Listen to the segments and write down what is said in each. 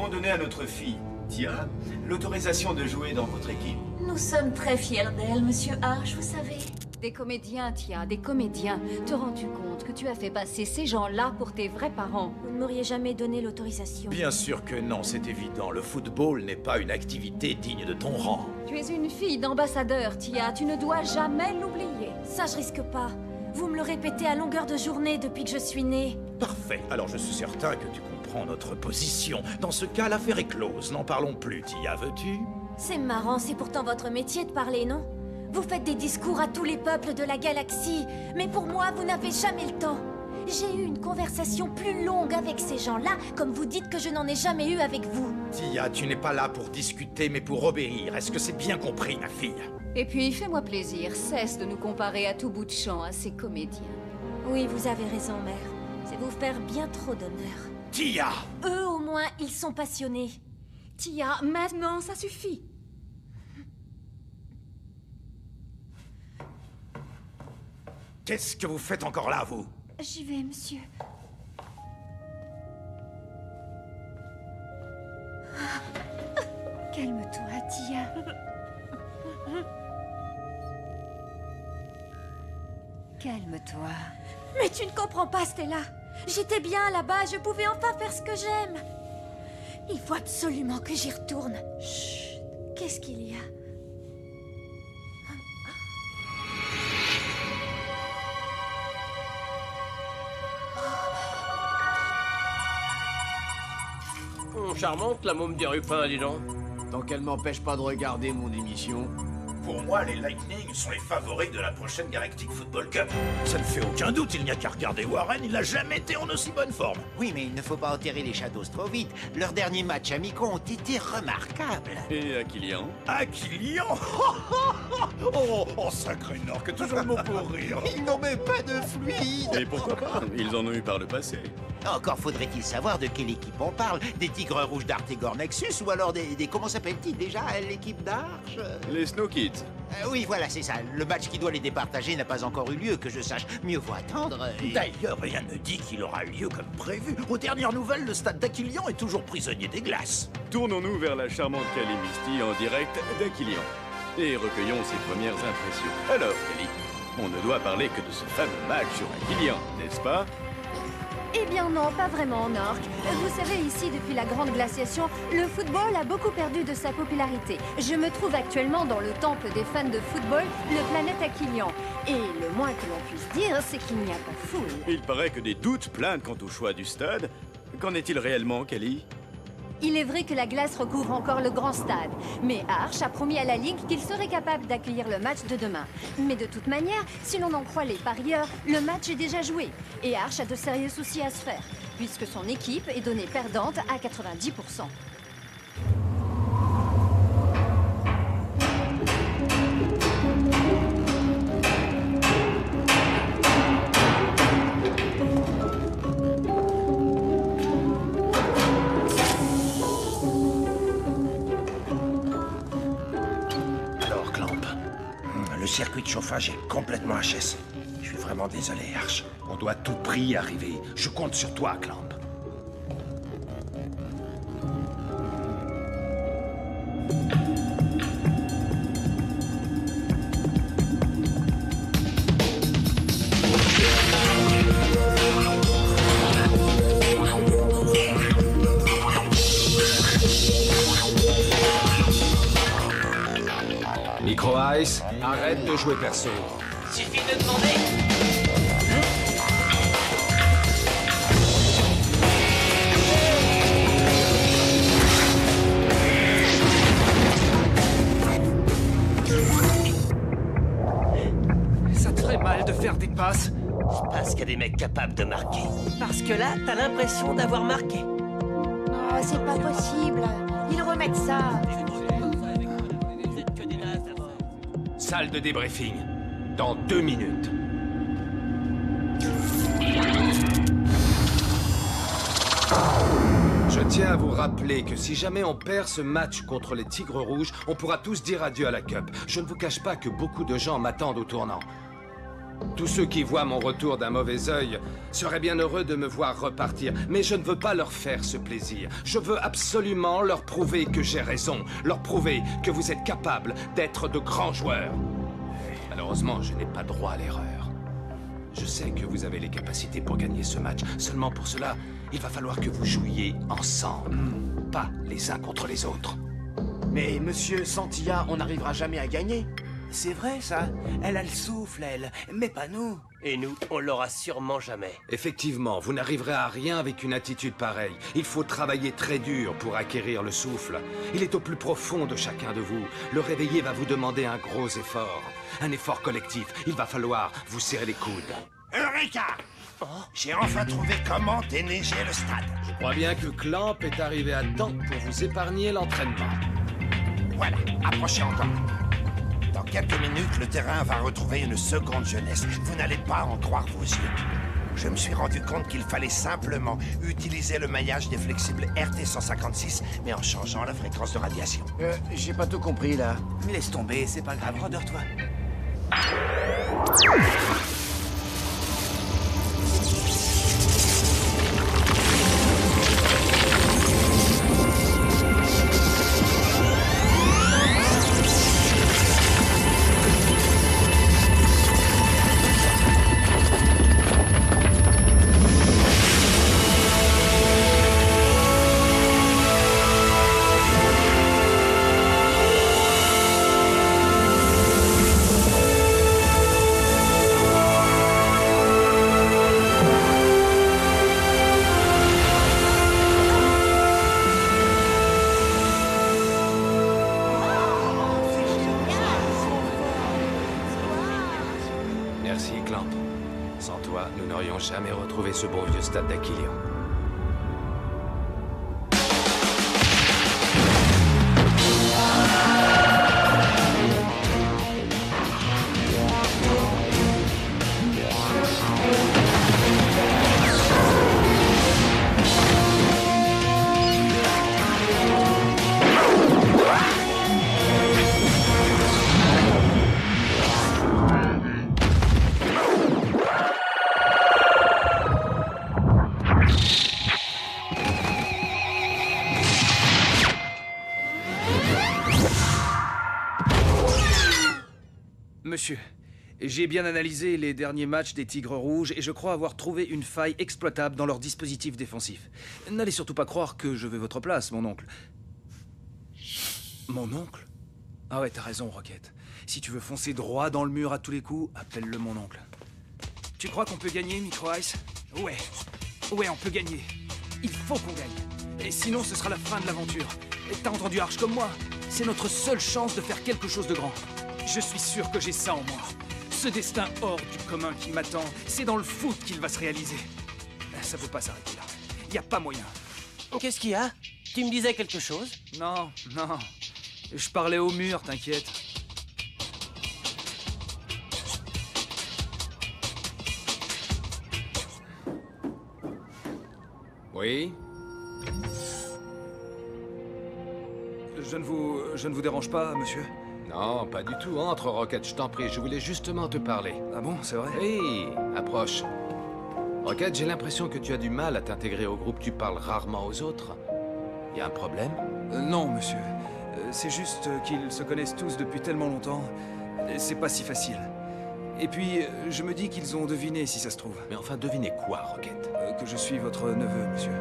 avons donné à notre fille, Tia, l'autorisation de jouer dans votre équipe. Nous sommes très fiers d'elle, Monsieur Arch, vous savez. Des comédiens, Tia, des comédiens. Te rends-tu compte que tu as fait passer ces gens-là pour tes vrais parents? Vous ne m'auriez jamais donné l'autorisation. Bien sûr que non, c'est évident. Le football n'est pas une activité digne de ton rang. Tu es une fille d'ambassadeur, Tia. Tu ne dois jamais l'oublier. Ça, je risque pas. Vous me le répétez à longueur de journée depuis que je suis née. Parfait. Alors je suis certain que tu comprends notre position. Dans ce cas, l'affaire est close. N'en parlons plus, Tia, veux-tu? C'est marrant, c'est pourtant votre métier de parler, non? Vous faites des discours à tous les peuples de la galaxie, mais pour moi, vous n'avez jamais le temps. J'ai eu une conversation plus longue avec ces gens-là, comme vous dites que je n'en ai jamais eu avec vous. Tia, tu n'es pas là pour discuter, mais pour obéir. Est-ce que c'est bien compris, ma fille? Et puis, fais-moi plaisir, cesse de nous comparer à tout bout de champ à ces comédiens. Oui, vous avez raison, mère. C'est vous faire bien trop d'honneur. Tia! Eux, au moins, ils sont passionnés. Tia, maintenant, ça suffit. Qu'est-ce que vous faites encore là, vous? J'y vais, monsieur. Calme-toi, Tia. Calme-toi. Mais tu ne comprends pas, Stella. J'étais bien là-bas, je pouvais enfin faire ce que j'aime. Il faut absolument que j'y retourne. Chut. Qu'est-ce qu'il y a? Charmante, la môme des Rupins, dis donc. Tant qu'elle m'empêche pas de regarder mon émission. Pour moi, les Lightning sont les favoris de la prochaine Galactic Football Cup. Ça ne fait aucun doute, il n'y a qu'à regarder Warren, il n'a jamais été en aussi bonne forme. Oui, mais il ne faut pas enterrer les Shadows trop vite. Leurs derniers matchs amicaux ont été remarquables. Et à Kylian? Aquilian. Oh, sacré Norque, toujours le mot pour rire. Ils n'ont même pas de fluide. Et pourquoi pas? Ils en ont eu par le passé. Encore faudrait-il savoir de quelle équipe on parle. Des Tigres Rouges d'Artegor Nexus ou alors des comment s'appelle-t-il déjà? L'équipe d'Arche Les Snow Kids. Oui, voilà, c'est ça. Le match qui doit les départager n'a pas encore eu lieu, que je sache. Mieux vaut attendre. D'ailleurs, rien ne dit qu'il aura lieu comme prévu. Aux dernières nouvelles, le stade d'Aquilian est toujours prisonnier des glaces. Tournons-nous vers la charmante Kelly Misty en direct d'Aquilian. Et recueillons ses premières impressions. Alors, Kelly, on ne doit parler que de ce fameux match sur Aquilian, n'est-ce pas? Eh bien non, pas vraiment, Nork. Vous savez, ici, depuis la grande glaciation, le football a beaucoup perdu de sa popularité. Je me trouve actuellement dans le temple des fans de football, le Planète Aquilian. Et le moins que l'on puisse dire, c'est qu'il n'y a pas foule. Il paraît que des doutes planent quant au choix du stade. Qu'en est-il réellement, Kelly? Il est vrai que la glace recouvre encore le grand stade, mais Arch a promis à la Ligue qu'il serait capable d'accueillir le match de demain. Mais de toute manière, si l'on en croit les parieurs, le match est déjà joué, et Arch a de sérieux soucis à se faire, puisque son équipe est donnée perdante à 90%. Le circuit de chauffage est complètement HS. Je suis vraiment désolé, Arch. On doit à tout prix y arriver. Je compte sur toi, Clamp. Micro Ice, arrête de jouer perso. Suffit de demander. Ça te ferait mal de faire des passes? Parce qu'il y a des mecs capables de marquer. Parce que là, t'as l'impression d'avoir marqué. Oh, c'est pas possible. Ils remettent ça. Salle de débriefing. Dans 2 minutes. Je tiens à vous rappeler que si jamais on perd ce match contre les Tigres Rouges, on pourra tous dire adieu à la Cup. Je ne vous cache pas que beaucoup de gens m'attendent au tournant. Tous ceux qui voient mon retour d'un mauvais œil seraient bien heureux de me voir repartir, mais je ne veux pas leur faire ce plaisir. Je veux absolument leur prouver que j'ai raison, leur prouver que vous êtes capables d'être de grands joueurs. Malheureusement, je n'ai pas droit à l'erreur. Je sais que vous avez les capacités pour gagner ce match. Seulement pour cela, il va falloir que vous jouiez ensemble, pas les uns contre les autres. Mais monsieur Santilla, on n'arrivera jamais à gagner. C'est vrai, ça. Elle a le souffle, elle. Mais pas nous. Et nous, on l'aura sûrement jamais. Effectivement, vous n'arriverez à rien avec une attitude pareille. Il faut travailler très dur pour acquérir le souffle. Il est au plus profond de chacun de vous. Le réveiller va vous demander un gros effort. Un effort collectif. Il va falloir vous serrer les coudes. Eureka! J'ai enfin trouvé comment déneiger le stade. Je crois bien que Clamp est arrivé à temps pour vous épargner l'entraînement. Voilà, approchez encore. Dans quelques minutes, le terrain va retrouver une seconde jeunesse. Vous n'allez pas en croire vos yeux. Je me suis rendu compte qu'il fallait simplement utiliser le maillage des flexibles RT156, mais en changeant la fréquence de radiation. J'ai pas tout compris, là. Laisse tomber, c'est pas grave, rendors-toi. Merci, Clamp. Sans toi, nous n'aurions jamais retrouvé ce bon vieux stade d'Aquilion. Monsieur, j'ai bien analysé les derniers matchs des Tigres Rouges et je crois avoir trouvé une faille exploitable dans leur dispositif défensif. N'allez surtout pas croire que je veux votre place, mon oncle. Mon oncle? Ah ouais, t'as raison, Rocket. Si tu veux foncer droit dans le mur à tous les coups, appelle-le mon oncle. Tu crois qu'on peut gagner, Micro Ice? Ouais. Ouais, on peut gagner. Il faut qu'on gagne. Et sinon, ce sera la fin de l'aventure. Et t'as entendu Arch comme moi? C'est notre seule chance de faire quelque chose de grand. Je suis sûr que j'ai ça en moi. Ce destin hors du commun qui m'attend, c'est dans le foot qu'il va se réaliser. Ça peut pas s'arrêter là. Y a pas moyen. Qu'est-ce qu'il y a? Tu me disais quelque chose? Non, non. Je parlais au mur, t'inquiète. Oui? Je ne vous dérange pas, monsieur? Non, pas du tout. Entre, Rocket, je t'en prie. Je voulais justement te parler. Ah bon, c'est vrai? Oui, approche. Rocket, j'ai l'impression que tu as du mal à t'intégrer au groupe. Tu parles rarement aux autres. Y a un problème? Non, monsieur. C'est juste qu'ils se connaissent tous depuis tellement longtemps. C'est pas si facile. Et puis, je me dis qu'ils ont deviné, si ça se trouve. Mais enfin, devinez quoi, Rocket? Que je suis votre neveu, monsieur.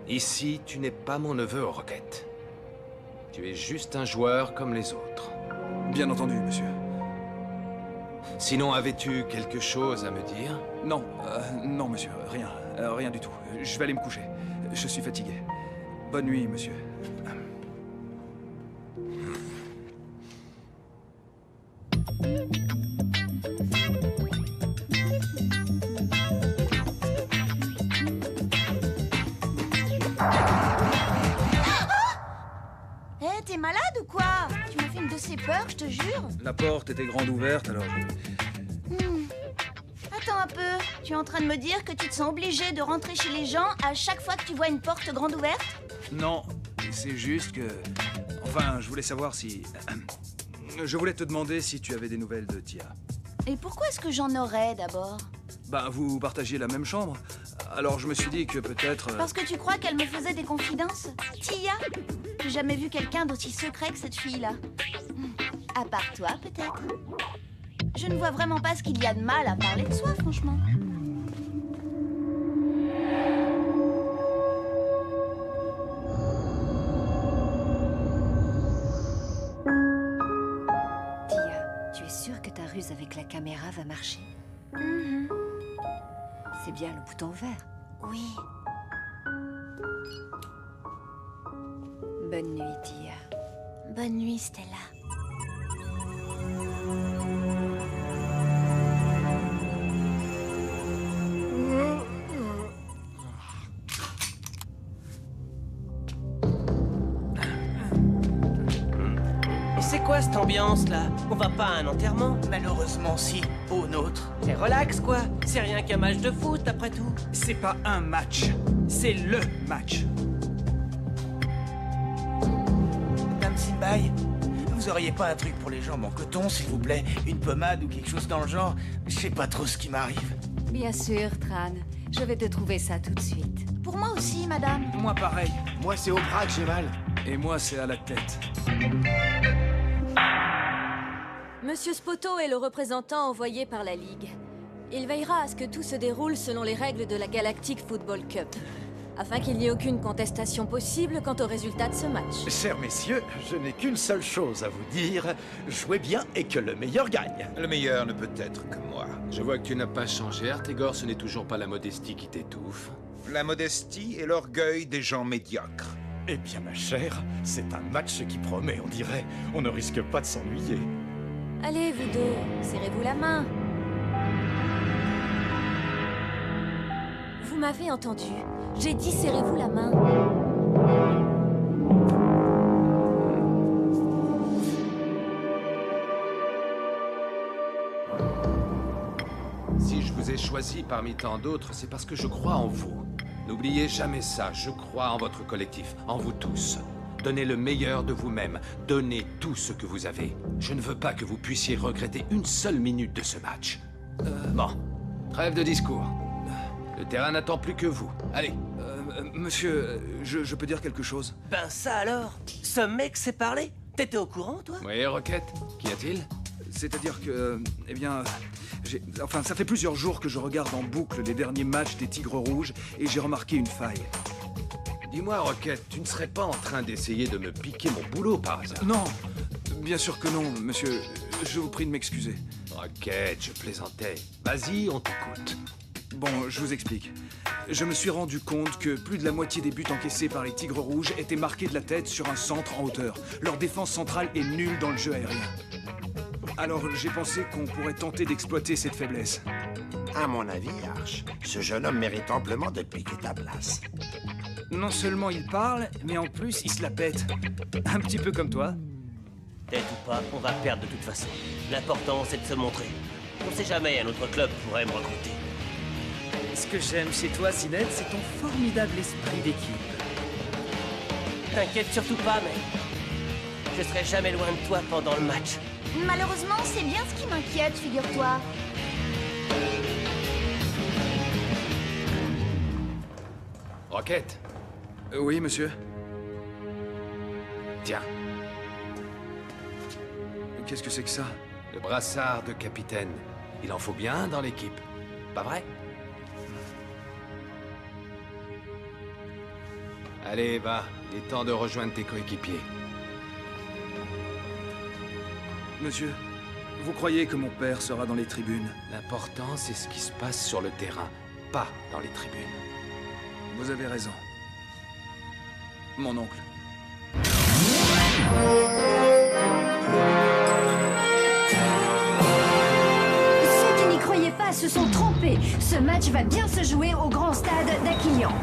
Ici, tu n'es pas mon neveu, Rocket. Tu es juste un joueur comme les autres. Bien entendu, monsieur. Sinon, avais-tu quelque chose à me dire? Non, non, monsieur, rien. Rien du tout. Je vais aller me coucher. Je suis fatigué. Bonne nuit, monsieur. T'es malade ou quoi? Tu m'as fait une de ces peurs, je te jure. La porte était grande ouverte, alors... Attends un peu. Tu es en train de me dire que tu te sens obligé de rentrer chez les gens à chaque fois que tu vois une porte grande ouverte? Non, c'est juste que... Enfin, je voulais savoir si... Je voulais te demander si tu avais des nouvelles de Tia. Et pourquoi est-ce que j'en aurais d'abord? Ben, vous partagiez la même chambre. Alors je me suis dit que peut-être... Parce que tu crois qu'elle me faisait des confidences? Tia? J'ai jamais vu quelqu'un d'aussi secret que cette fille-là. À part toi, peut-être. Je ne vois vraiment pas ce qu'il y a de mal à parler de soi, franchement. Tia, tu es sûre que ta ruse avec la caméra va marcher? C'est bien le bouton vert. Oui. Bonne nuit, Tia. Bonne nuit, Stella. C'est quoi cette ambiance là? On va pas à un enterrement? Malheureusement, si. Au nôtre. C'est relax quoi. C'est rien qu'un match de foot après tout. C'est pas un match, c'est LE match. Dame Simbai, vous auriez pas un truc pour les jambes en coton, s'il vous plaît? Une pommade ou quelque chose dans le genre? Je sais pas trop ce qui m'arrive. Bien sûr, Tran. Je vais te trouver ça tout de suite. Pour moi aussi, madame. Moi pareil. Moi, c'est au bras que j'ai mal. Et moi c'est à la tête. Monsieur Spoto est le représentant envoyé par la Ligue. Il veillera à ce que tout se déroule selon les règles de la Galactic Football Cup, afin qu'il n'y ait aucune contestation possible quant au résultat de ce match. Chers messieurs, je n'ai qu'une seule chose à vous dire. Jouez bien et que le meilleur gagne. Le meilleur ne peut être que moi. Je vois que tu n'as pas changé, Artégor, ce n'est toujours pas la modestie qui t'étouffe. La modestie et l'orgueil des gens médiocres. Eh bien, ma chère, c'est un match qui promet, on dirait. On ne risque pas de s'ennuyer. Allez, vous deux, serrez-vous la main. Vous m'avez entendu. J'ai dit serrez-vous la main. Si je vous ai choisi parmi tant d'autres, c'est parce que je crois en vous. N'oubliez jamais ça, je crois en votre collectif, en vous tous. Donnez le meilleur de vous-même, donnez tout ce que vous avez. Je ne veux pas que vous puissiez regretter une seule minute de ce match. Bon, trêve de discours. Le terrain n'attend plus que vous. Allez. Monsieur, je peux dire quelque chose? Ben ça alors? Ce mec s'est parlé? T'étais au courant, toi? Oui, Roquette, qu'y a-t-il? C'est-à-dire que, eh bien, enfin, ça fait plusieurs jours que je regarde en boucle les derniers matchs des Tigres Rouges et j'ai remarqué une faille. Dis-moi, Roquette, tu ne serais pas en train d'essayer de me piquer mon boulot par hasard? Non, bien sûr que non, monsieur. Je vous prie de m'excuser. Roquette, je plaisantais. Vas-y, on t'écoute. Bon, je vous explique. Je me suis rendu compte que plus de la moitié des buts encaissés par les Tigres Rouges étaient marqués de la tête sur un centre en hauteur. Leur défense centrale est nulle dans le jeu aérien. Alors j'ai pensé qu'on pourrait tenter d'exploiter cette faiblesse. À mon avis, Arch, ce jeune homme mérite amplement de piquer ta place. Non seulement il parle, mais en plus il se la pète. Un petit peu comme toi. Tête ou pas, on va perdre de toute façon. L'important, c'est de se montrer. On sait jamais, un autre club pourrait me recruter. Ce que j'aime chez toi, Zined, c'est ton formidable esprit d'équipe. T'inquiète surtout pas, mec. Je serai jamais loin de toi pendant le match. Malheureusement, c'est bien ce qui m'inquiète, figure-toi. Roquette. Oui, monsieur. Tiens, Qu'est-ce que c'est que ça? le brassard de capitaine. Il en faut bien dans l'équipe. Pas vrai? Allez, va. Il est temps de rejoindre tes coéquipiers. Monsieur, vous croyez que mon père sera dans les tribunes? L'important, c'est ce qui se passe sur le terrain, pas dans les tribunes. Vous avez raison. Mon oncle. Ceux qui n'y croyaient pas se sont trompés. Ce match va bien se jouer au grand stade d'Aquilian.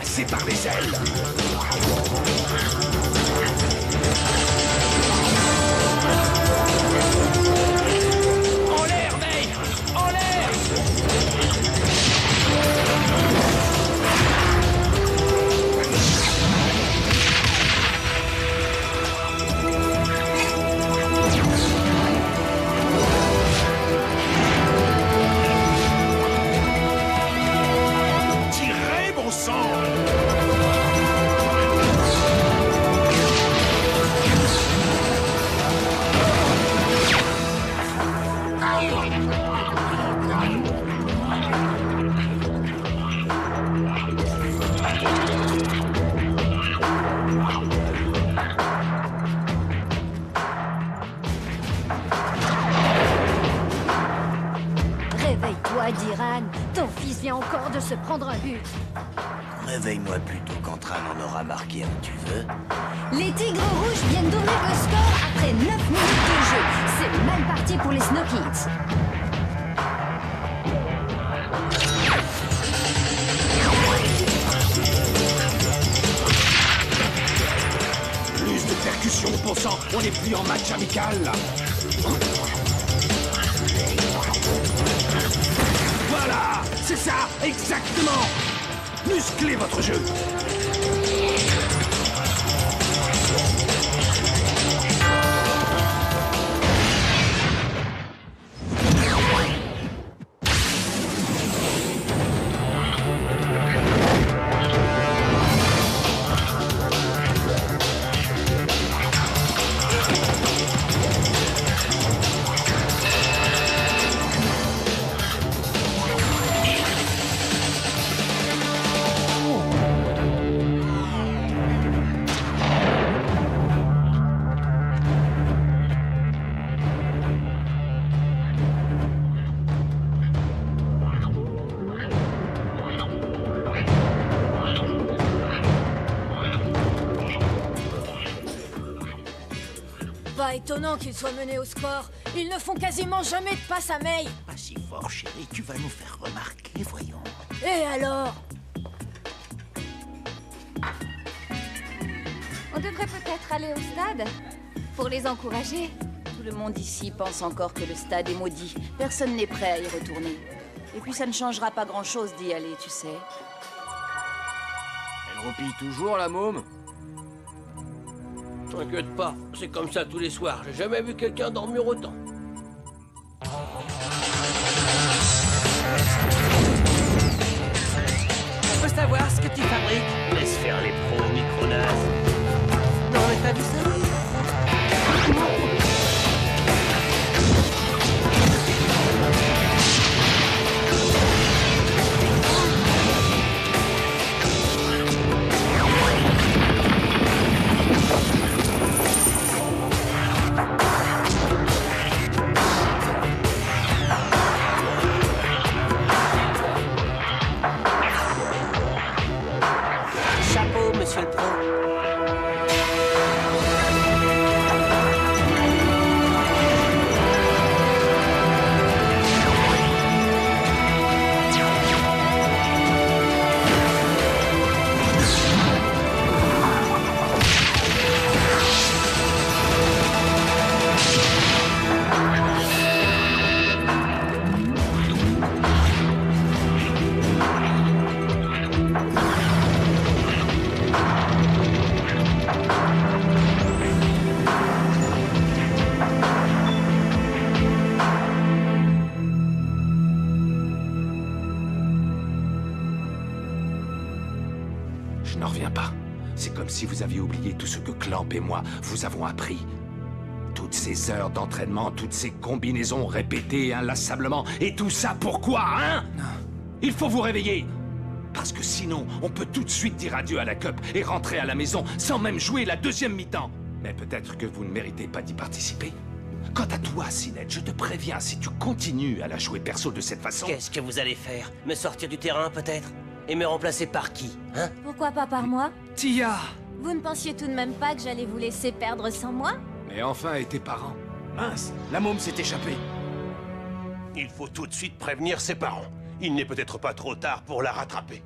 passer par les ailes. En l'air, May! En l'air! Tirez, bon sang! Réveille-toi, Diran. Ton fils vient encore de se prendre un but. Réveille-moi plutôt quand Tran en aura marqué un, tu veux? Les Tigres Rouges viennent d'ouvrir le score après 9 minutes de jeu. C'est mal parti pour les Snow Kids. Plus de percussion, bon sang, on n'est plus en match amical, là. Voilà, c'est ça, exactement. Musclez votre jeu. Pas étonnant qu'ils soient menés au score. Ils ne font quasiment jamais de passe à May. Pas si fort, chérie, tu vas nous faire remarquer, voyons. Et alors? On devrait peut-être aller au stade pour les encourager. Tout le monde ici pense encore que le stade est maudit. Personne n'est prêt à y retourner. Et puis ça ne changera pas grand-chose d'y aller, tu sais. Elle roupille toujours, la môme? T'inquiète pas, c'est comme ça tous les soirs. J'ai jamais vu quelqu'un dormir autant. On peut savoir ce que tu fabriques? Laisse faire les pros, micronazes. Non, mais t'as vu ça? Chapeau, monsieur le pro. Je n'en reviens pas. C'est comme si vous aviez oublié tout ce que Clamp et moi vous avons appris. Toutes ces heures d'entraînement, toutes ces combinaisons répétées inlassablement. Et tout ça pourquoi, hein? Il faut vous réveiller. Parce que sinon, on peut tout de suite dire adieu à la Cup et rentrer à la maison sans même jouer la deuxième mi-temps. Mais peut-être que vous ne méritez pas d'y participer. Quant à toi, Sinette, je te préviens, si tu continues à la jouer perso de cette façon... Qu'est-ce que vous allez faire? Me sortir du terrain, peut-être? Et me remplacer par qui, hein? Pourquoi pas par moi? Tia! Vous ne pensiez tout de même pas que j'allais vous laisser perdre sans moi? Mais enfin, et tes parents? Mince, la môme s'est échappée. Il faut tout de suite prévenir ses parents. Il n'est peut-être pas trop tard pour la rattraper.